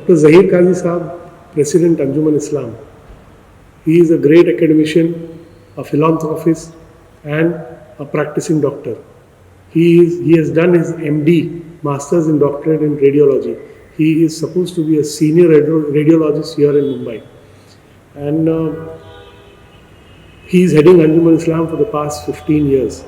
Dr. Zahir Qazi Saab, President Anjuman Islam. He is a great academician, a philanthropist, and a practicing doctor. He has done his MD, Masters in Doctorate in Radiology. He is supposed to be a senior radiologist here in Mumbai. And he is heading Anjuman Islam for the past 15 years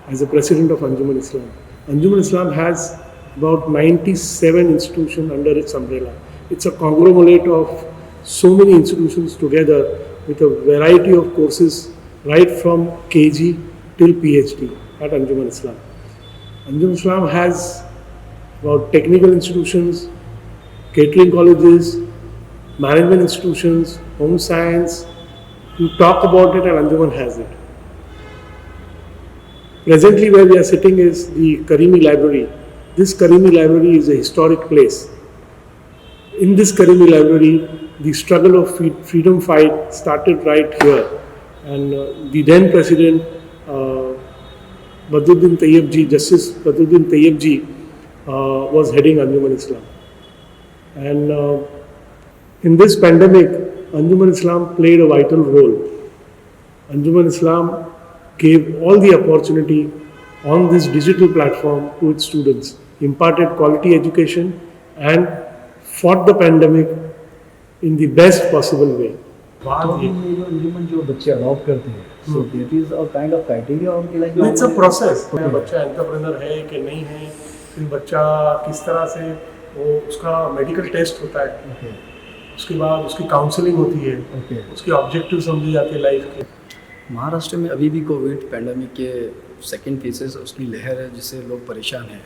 as the president of Anjuman Islam. Anjuman Islam has about 97 institutions under its umbrella. It's a conglomerate of so many institutions together with a variety of courses right from KG till PhD at Anjuman Islam. Anjuman Islam has about technical institutions, catering colleges, management institutions, home science. You talk about it and Anjuman has it. Presently where we are sitting is the Karimi Library. This Karimi Library is a historic place. In this Karimi Library, the struggle of freedom fight started right here. And the then President, Badruddin Tayyib Ji, Justice Badruddin Tayyib Ji, was heading Anjuman Islam. And in this pandemic, Anjuman Islam played a vital role. Anjuman Islam gave all the opportunity on this digital platform to its students, imparted quality education and fought the pandemic in the best possible way. तो हम ये जो अंजुमन जो बच्चे adopt करते हैं so that is a kind of criteria उनके life में इट्स अ प्रोसेस बच्चा एंटरप्रेन्योर है कि नहीं है, फिर बच्चा किस तरह से वो उसका मेडिकल टेस्ट होता है, उसके बाद उसकी काउंसलिंग होती है, उसके ऑब्जेक्टिव समझे जाते हैं लाइफ के। महाराष्ट्र में अभी भी कोविड पैंडमिक के सेकेंड केसेस उसकी लहर है जिससे लोग परेशान हैं।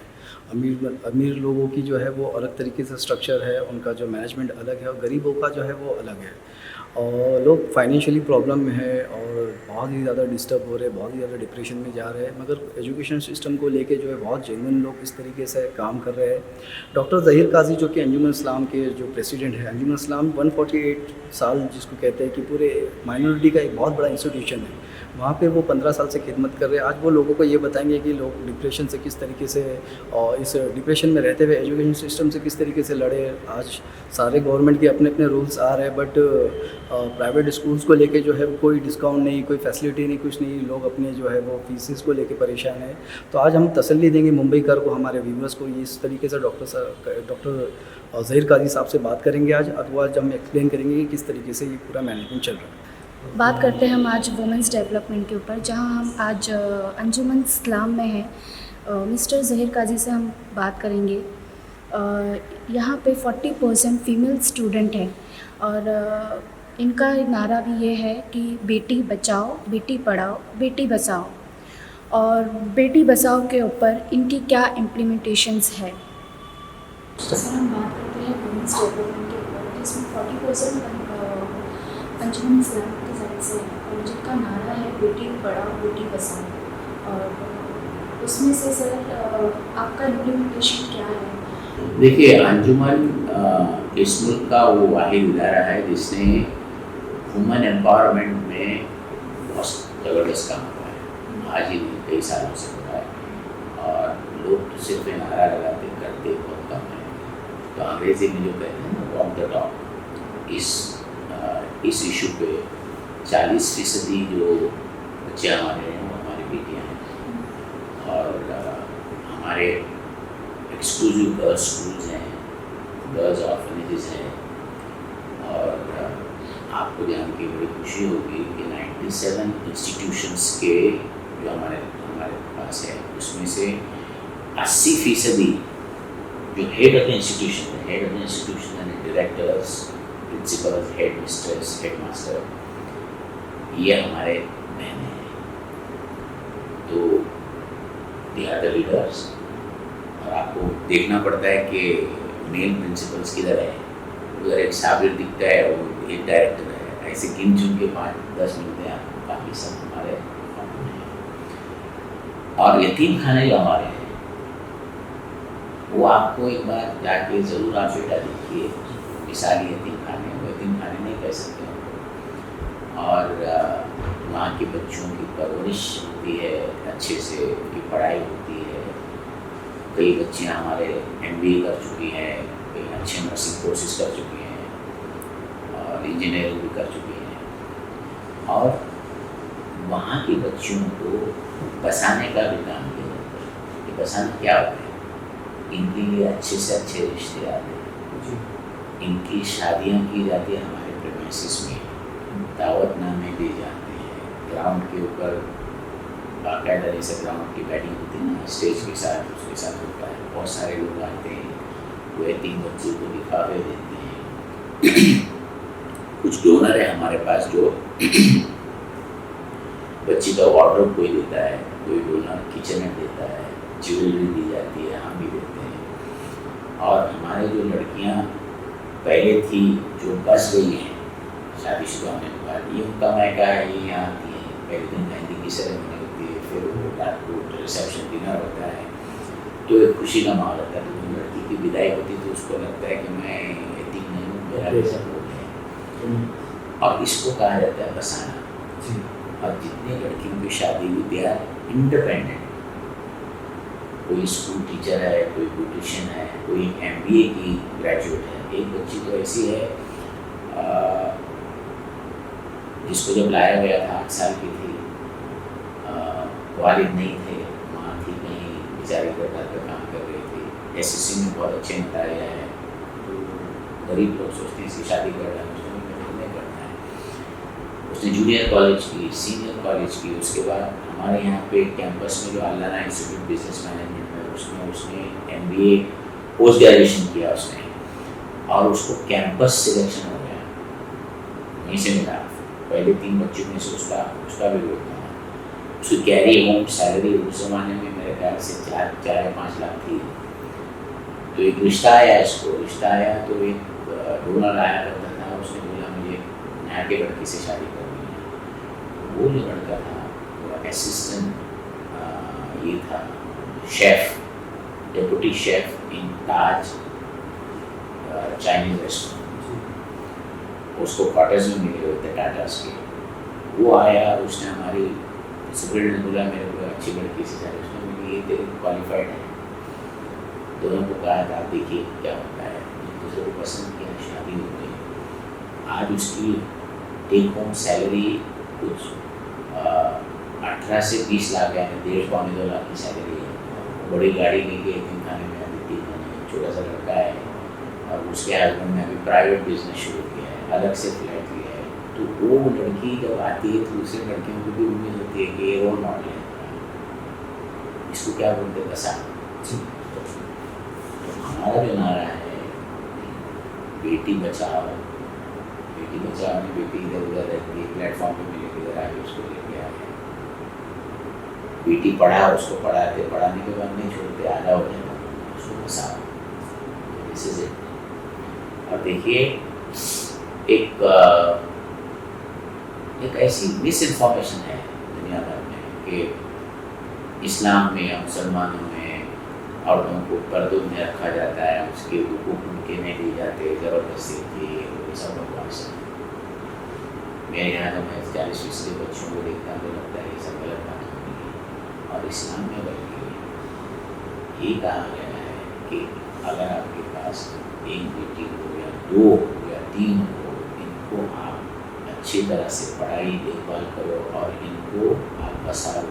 अमीर लोगों की जो है वो अलग तरीके से स्ट्रक्चर है, उनका जो मैनेजमेंट अलग है और गरीबों का जो है वो अलग है और लोग फाइनेंशियली प्रॉब्लम में है और बहुत ही ज़्यादा डिस्टर्ब हो रहे हैं, बहुत ही ज़्यादा डिप्रेशन में जा रहे हैं। मगर एजुकेशन सिस्टम को लेके जो है बहुत जेन्युइन लोग इस तरीके से काम कर रहे हैं। डॉक्टर ज़हीर काजी जो कि अंजुमन इस्लाम के जो प्रेसिडेंट है, अंजुमन इस्लाम 148 साल जिसको कहते हैं कि पूरे माइनॉरिटी का एक बहुत बड़ा इंस्टीट्यूशन है, वहाँ पे वो 15 साल से खिदमत कर रहे हैं। आज वो लोगों को ये बताएंगे कि लोग डिप्रेशन से किस तरीके से और इस डिप्रेशन में रहते हुए एजुकेशन सिस्टम से किस तरीके से लड़े। आज सारे गवर्नमेंट के अपने अपने रूल्स आ रहे हैं बट प्राइवेट स्कूल्स को लेके जो है कोई डिस्काउंट नहीं, कोई फैसिलिटी नहीं, कुछ नहीं, लोग अपने जो है वो फीसेस को लेके परेशान है। तो आज हम तसल्ली देंगे मुंबईकर को, हमारे व्यूवर्स को, इस तरीके से डॉक्टर ज़हीर काजी साहब से बात करेंगे आज हम एक्सप्लेन करेंगे कि किस तरीके से ये पूरा मैनेजमेंट चल रहा है। बात करते हैं हम आज वुमेंस डेवलपमेंट के ऊपर, जहां हम आज अंजुमन इस्लाम में हैं। मिस्टर ज़हीर काजी से हम बात करेंगे। यहाँ पे 40% फीमेल स्टूडेंट हैं और इनका नारा भी ये है कि बेटी बचाओ, बेटी पढ़ाओ, बेटी बचाओ। और बेटी बचाओ के ऊपर इनकी क्या इम्प्लीमेंटेशंस है। सर हम बात करते हैं वुमेंस डेवलपमेंट के ऊपर, जिसमें 40% अंजुमन इस्लाम की साइड से है और जिनका नारा है बेटी पढ़ाओ, बेटी बचाओ। और उसमें से सर आपका इम्प्लीमेंटेशन क्या है? देखिए, अंजुमन इस मुल्क का वो वाहिद इदारा है जिसने वुमेन एम्पावरमेंट में बहुत ज़बरदस्त काम किया है। आज ही कई सालों से हो रहा है और लोग तो सिर्फ नारा लगाते करते बहुत कम है। तो अंग्रेज़ी में जो कहते हैं ना वॉक द टॉक, इस इशू पे 40% जो बच्चे हमारे हैं वो हमारी बेटियाँ हैं और हमारे एक्सक्लूसिव गर्ल्स स्कूल्स हैं, गर्ल्स ऑर्फनेजेस हैं। और आपको जान के बड़ी खुशी होगी कि 97 इंस्टीट्यूशंस के जो हमारे पास है उसमें से 80% जो हेड ऑफ द इंस्टीट्यूशन यानी directors, principles, head mistress, head master, ये हमारे बहनें हैं। तो दे आर द लीडर्स। और आपको देखना पड़ता है कि मेल प्रिंसिपल्स किधर है। उधर एक साबिर दिखता है, वो एक डायरेक्टर है, ऐसे गिन चुन के 5-10 मिलते हैं आपको, बाकी सब हमारे हैं। और यतीम खाने जो हमारे हैं वो आपको एक बार जाके ज़रूर आप बेटा देखिए, मिसाली यतीम खाने, वो यतीम खाने नहीं कह सकते हैं। और वहाँ के बच्चों की परवरिश होती है, अच्छे से उनकी पढ़ाई होती है। कई बच्चियाँ हमारे MBA कर चुकी हैं, कई अच्छे नर्सिंग कोर्सेज कर चुकी हैं और इंजीनियरिंग भी कर चुकी हैं, और वहाँ की बच्चियों को बसाने का भी काम किया जाता है। कि बसाना क्या होता है, इनके लिए अच्छे से अच्छे रिश्ते आते हैं, इनकी शादियाँ की जाती है हमारे प्रेमिसेस में, दावतनामे दिए जाते हैं, ग्राउंड के ऊपर बाकायदा जैसे ग्राउंड की बैटिंग होती है ना, स्टेज के साथ उसके साथ होता है, बहुत सारे लोग आते हैं, वो 3 बच्चे को लिफाफे देते हैं। कुछ डोनर है हमारे पास जो बच्ची का वार्डरोब कोई देता है, कोई डोनर किचनवेयर देता है, ज्वेलरी दी जाती है, हम भी देते हैं। और हमारे जो लड़कियां पहले थी जो बस गई हैं शादीशुदा होने के बाद, ये उनका मैका है, ये यहाँ आती है, पहले दिन मेहंदी की सेरेमनी होती है, फिर वो रात को रिसेप्शन डिनर होता है, तो एक खुशी का माहौल होता है। तो लड़की की विदाई होती तो उसको लगता है कि मैं यतीम नहीं हूँ, मेरा भी सब लोग हैं, और इसको कहा जाता है बसाना। और जितनी लड़कियों की शादी हुई दे आर इंडिपेंडेंट, कोई स्कूल टीचर है, कोई ब्यूटिशियन है, कोई MBA की ग्रेजुएट है। एक बच्ची तो ऐसी है जिसको जब लाया गया था 8 साल की थी, वालिद नहीं थे, माँ थी कहीं बेचारी घर पर काम कर रही थी, SSC में बहुत अच्छे नतारे हैं, तो गरीब लोग सोचते हैं इसकी शादी कर रहा है, उसको नहीं करना है। उसने जूनियर कॉलेज की, सीनियर कॉलेज की, उसके बाद हमारे यहाँ पे कैंपस में जो अल्लाना इंस्टीट्यूट बिजनेस मैनेजमेंट में उसने MBA पोस्ट ग्रेजुएशन किया उसने, और उसको कैंपस सिलेक्शन हो गया, वहीं से मिला। पहले 3 बच्चों में से उसका भी ग्रुप था। उसकी कैरी होम सैलरी उस ज़माने में मेरे ख्याल से 4 या 5 लाख थी। तो एक रिश्ता आया, तो एक डोनर आया करता था, उसने बोला मुझे यहाँ के लड़की से शादी करनी है। वो जो लड़का था वो असिस्टेंट ये था, chef, deputy chef in Taj Chinese restaurant, उसको क्वार्टर्स में मिले हुए थे टाटास के। वो आया, उसने हमारी सुप्रीम ने बोला मेरे को अच्छी लड़की से शादी, उसने बोली ये तेरे क्वालिफाइड है। दोनों को कहा था देखिए क्या होता है, दूसरे को पसंद किया, शादी हो गई। आज उसकी टेक होम सैलरी कुछ 18 से 20 लाख है, 1.5-2 लाख की सैलरी है। बड़ी गाड़ी लेके एक दिन खाने में अभी 3 महीने, छोटा सा लड़का है, और उसके हस्बैंड ने अभी प्राइवेट बिजनेस शुरू किया है, अलग से फ्लैट लिया है। तो वो लड़की जब आती है तो दूसरी लड़कियों को भी उम्मीद होती है कि ये रोल मॉडल है, इसको क्या बोलते हैं बसा। तो हमारा जो नारा है बेटी बचाओ, बेटी बचाओ में बेटी इधर उधर रहती है, प्लेटफॉर्म पे मिले इधर आगे उसको लेके आए। बेटी पढ़ा, उसको पढ़ाते, पढ़ाने के बाद नहीं छोड़ते, आधा हो जाए उसको बसाओ। This is it. और देखिए एक ऐसी मिस इन्फॉर्मेशन है दुनिया भर में कि इस्लाम में या मुसलमानों में औरतों को पर्दों में रखा जाता है, उसके हुकूक उनके नहीं दिए जाते, ज़बरदस्ती की सब बकवास है। मेरे यहाँ तो मैं 40-50 बच्चों को देखता तो लगता है ये सब गलत बात होती है। और इस्लाम में बल्कि ये कहा गया है कि अगर आपके पास एक बेटी हो या 2 हो या 3 हो, इनको आप अच्छी तरह से पढ़ाई देखभाल करो और इनको आप बसाओ,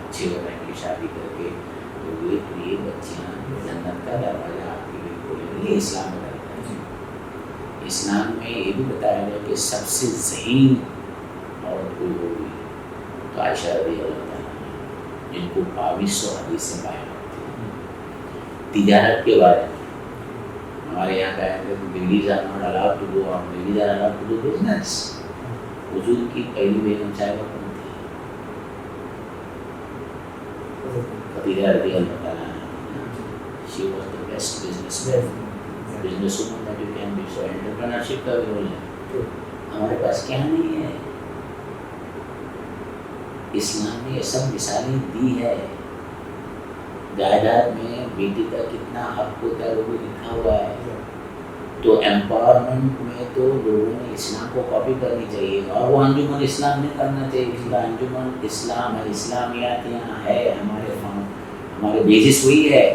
अच्छे तरह की शादी करके, तो ये बच्चियाँ जन्नत का दरवाजा आपके लिए खोलेंगी। ये इस्लाम बताता है। इस्लाम में ये भी बताया गया कि सबसे ज़हीन औरत कोई होगी तो आयशा रज़ियल्लाहु अन्हा, जिनको 2200 हदीसें पाया होती हैं। तिजारत के बारे में हमारे यहाँ का है कि ladies are not allowed to go out, ladies are allowed to do business. हुजूर की पहली बेगम साहिबा कौन थी? खदीजा रज़ियल्लाहु अन्हा। She was the best businesswoman that you can be. So entrepreneurship का भी रोल है। हमारे पास क्या नहीं है? इस्लाम ने ये सब मिसालें दी है। जायदाद में बेटी का कितना हक होता है वो भी लिखा हुआ है। तो एम्पावरमेंट में तो लोगों ने इस्लाम को कॉपी करनी चाहिए, और वो अंजुमन इस्लाम नहीं करना चाहिए। अंजुमन इस्लाम है, इस्लामियात यहाँ है, हमारे बेसिस वही है।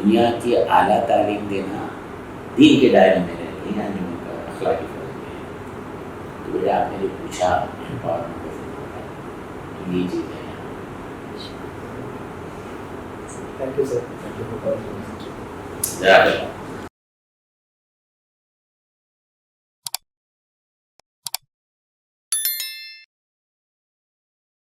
दुनिया की आला तालीम देना दीन के दायरे में रहती है, अंजुमन का अखलाकी फर्ज भी है। तो बेटा आपने जो पूछा एम्पावरमेंट तो ये चीज़ है। Thank you sir, thank you for ज़रा